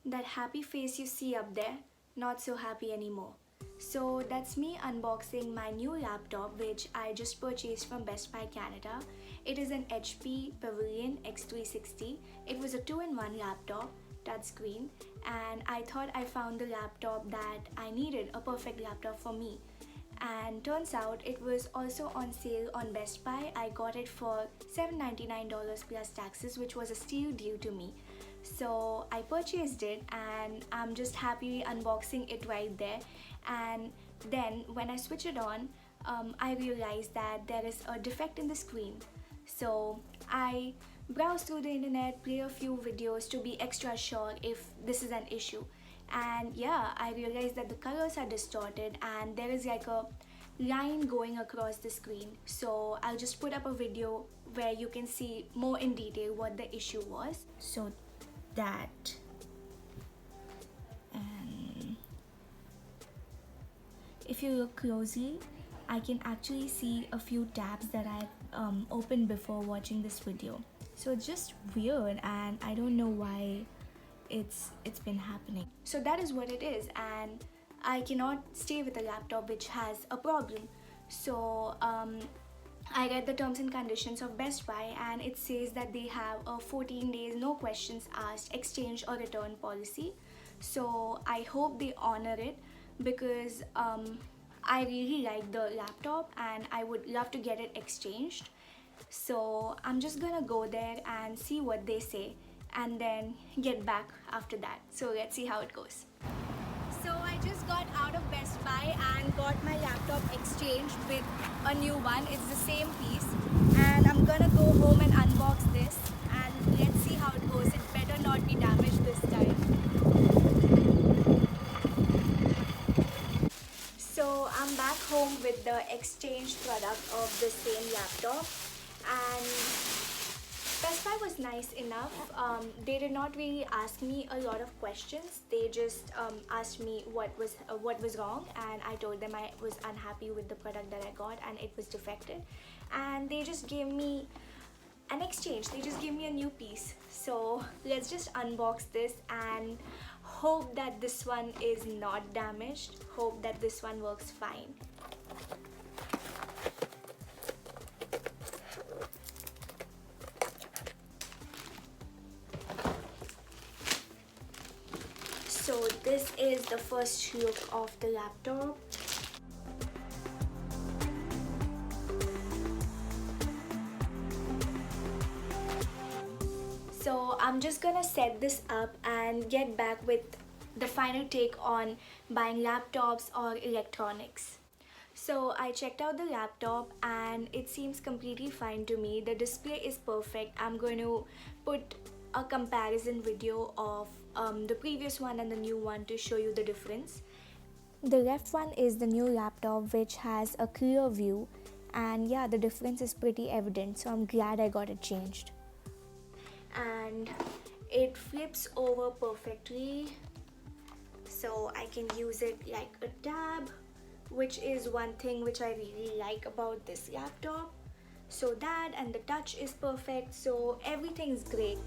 That happy face you see up there, not so happy anymore. So that's me unboxing my new laptop which I just purchased from Best Buy Canada. It is an HP Pavilion X360. It was a 2-in-1 laptop, touchscreen, and I thought I found the laptop that I needed, a perfect laptop for me. And turns out it was also on sale on Best Buy. I got it for $799 plus taxes, which was a steal deal to me. So I purchased it and I'm just happy unboxing it right there. And then when I switch it on, I realized that there is a defect in the screen. So I browsed through the internet, play a few videos to be extra sure if this is an issue. And yeah, I realized that the colors are distorted and there is like a line going across the screen. So I'll just put up a video where you can see more in detail what the issue was. So that, and if you look closely, I can actually see a few tabs that I opened before watching this video. So it's just weird and I don't know why it's been happening. So that is what it is, and I cannot stay with a laptop which has a problem. So I read the terms and conditions of Best Buy and it says that they have a 14 days no questions asked exchange or return policy. So I hope they honor it because I really like the laptop and I would love to get it exchanged. So I'm just gonna go there and see what they say and then get back after that. So let's see how it goes. So I just got out of Best Buy and got my laptop exchanged with a new one. It's the same piece and I'm gonna go home and unbox this and let's see how it goes. It better not be damaged this time. So I'm back home with the exchanged product of the same laptop, and Best Buy was nice enough. They did not really ask me a lot of questions. They just asked me what was wrong, and I told them I was unhappy with the product that I got and it was defective. And they just gave me an exchange. They just gave me a new piece. So let's just unbox this and hope that this one is not damaged. Hope that this one works fine. So this is the first look of the laptop. So I'm just gonna set this up and get back with the final take on buying laptops or electronics. So I checked out the laptop and it seems completely fine to me. The display is perfect. I'm going to put a comparison video of the previous one and the new one to show you the difference. The left one is the new laptop which has a clear view, and yeah, the difference is pretty evident, so I'm glad I got it changed. And it flips over perfectly, so I can use it like a tab, which is one thing which I really like about this laptop. So that, and the touch is perfect, so everything is great.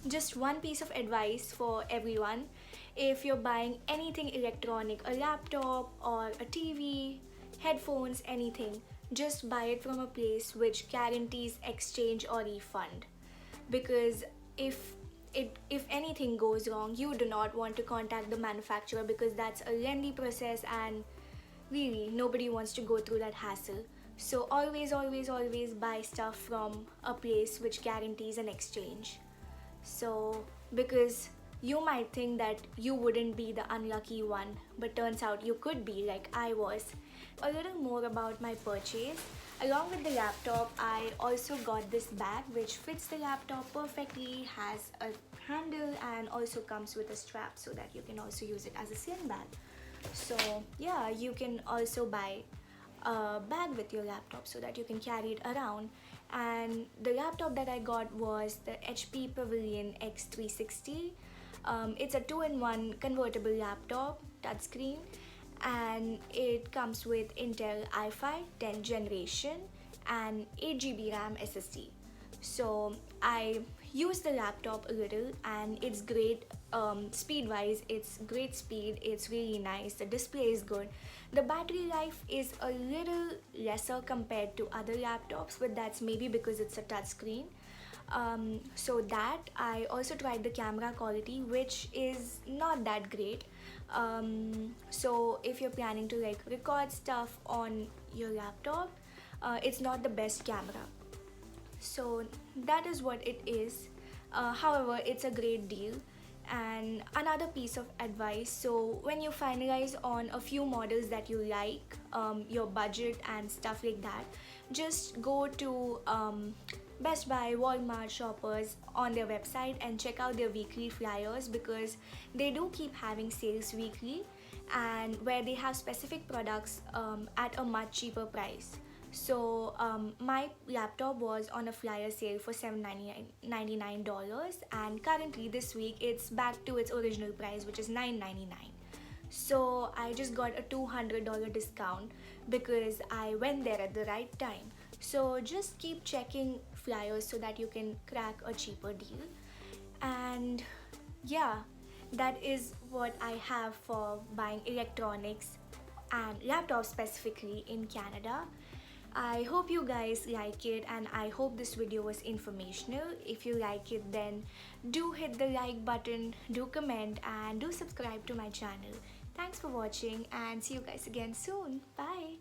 Just one piece of advice for everyone: if you're buying anything electronic, a laptop or a TV, headphones, anything, just buy it from a place which guarantees exchange or refund. Because if anything goes wrong, you do not want to contact the manufacturer because that's a lengthy process and really nobody wants to go through that hassle. So always buy stuff from a place which guarantees an exchange. So because you might think that you wouldn't be the unlucky one, but turns out you could be, like I was. A little more about my purchase. Along with the laptop, I also got this bag which fits the laptop perfectly, has a handle and also comes with a strap so that you can also use it as a sling bag. So yeah, you can also buy a bag with your laptop so that you can carry it around. And the laptop that I got was the HP Pavilion X360. It's a 2-in-1 convertible laptop. touchscreen, and it comes with Intel i5 10th generation and 8 GB RAM SSD. So I use the laptop a little and it's great. Speed wise, it's great speed, it's really nice, the display is good. The battery life is a little lesser compared to other laptops, but that's maybe because it's a touch screen. So that I also tried the camera quality, which is not that great. So if you're planning to like record stuff on your laptop, it's not the best camera. So that is what it is. However, it's a great deal. And another piece of advice, so when you finalize on a few models that you like, your budget and stuff like that, just go to Best Buy, Walmart, Shoppers on their website and check out their weekly flyers, because they do keep having sales weekly, and where they have specific products at a much cheaper price. So my laptop was on a flyer sale for $799, and currently this week it's back to its original price, which is $999. So I just got a $200 discount because I went there at the right time. So just keep checking flyers so that you can crack a cheaper deal. And yeah, that is what I have for buying electronics and laptops specifically in Canada. I hope you guys like it, and I hope this video was informational. If you like it, then do hit the like button, do comment, and do subscribe to my channel. Thanks for watching, and see you guys again soon. Bye.